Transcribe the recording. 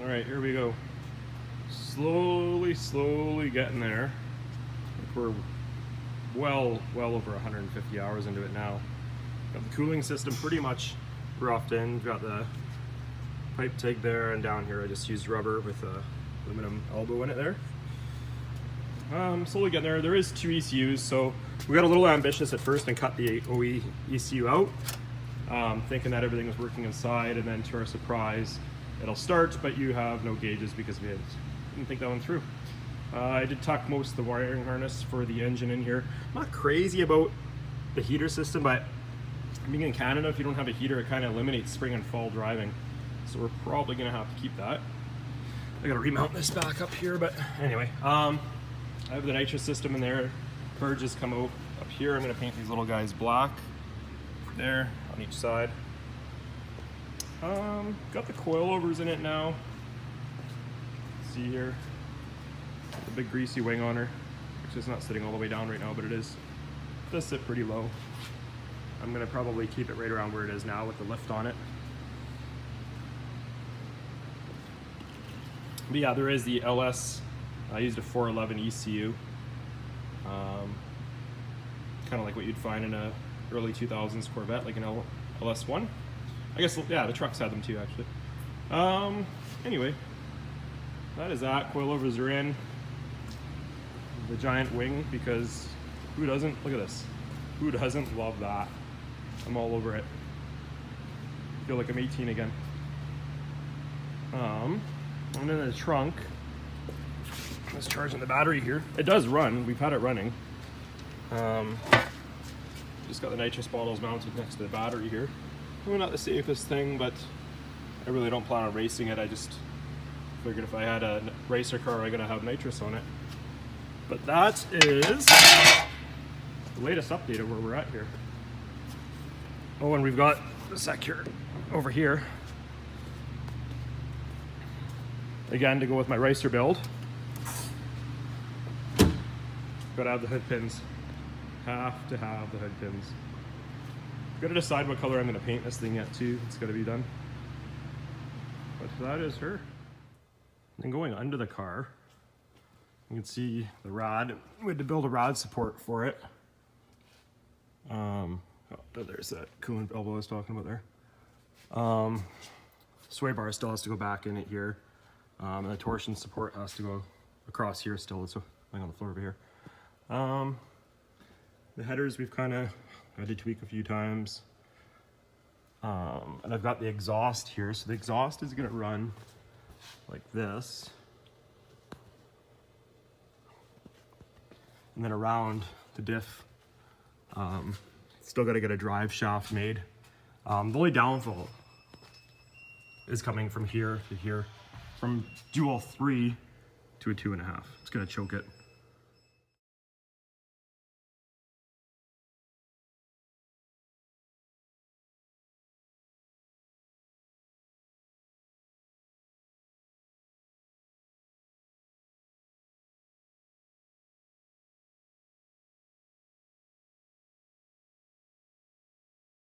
All right, here we go. Slowly getting there. We're well over 150 hours into it now. Got the cooling system pretty much roughed in. Got the pipe TIG there, and down here I just used rubber with a aluminum elbow in it there. Slowly getting there. There is 2 ECUs, so we got a little ambitious at first and cut the OE ECU out, thinking that everything was working inside, and then to our surprise, it'll start, but you have no gauges because we didn't think that one through. I did tuck most of the wiring harness for the engine in here. I'm not crazy about the heater system, but being in Canada, if you don't have a heater, it kind of eliminates spring and fall driving. So we're probably gonna have to keep that. I gotta remount this back up here, but anyway. I have the nitrous system in there. Purges come out up here. I'm gonna paint these little guys black there on each side. Got the coilovers in it now. See here, the big greasy wing on her. Actually, it's not sitting all the way down right now, but it is. It does sit pretty low. I'm gonna probably keep it right around where it is now with the lift on it. But yeah, there is the LS. I used a 411 ECU. Kind of like what you'd find in a early 2000s Corvette, like an LS1. I guess, yeah, the trucks had them too, actually. Anyway, that is that. Coilovers are in. The giant wing, because who doesn't? Look at this. Who doesn't love that? I'm all over it. I feel like I'm 18 again. And then the trunk. It's charging the battery here. It does run. We've had it running. Just got the nitrous bottles mounted next to the battery here. Well, not the safest thing, but I really don't plan on racing it. I just figured if I had a racer car, I'm gonna have nitrous on it. But that is the latest update of where we're at here. Oh, and we've got the secure over here. Again, to go with my racer build. Gotta have the hood pins. Have to have the hood pins. Gotta decide what color I'm gonna paint this thing yet too. It's gotta be done. But that is her. And going under the car, you can see the rod. We had to build a rod support for it. Oh, there's that coolant elbow I was talking about there. Sway bar still has to go back in it here. And the torsion support has to go across here still. It's lying on the floor over here. The headers we've kind of had to tweak a few times. And I've got the exhaust here. So the exhaust is gonna run like this. And then around the diff. Still gotta get a drive shaft made. The only downfall is coming from here to here. From dual 3 to a 2.5. It's gonna choke it.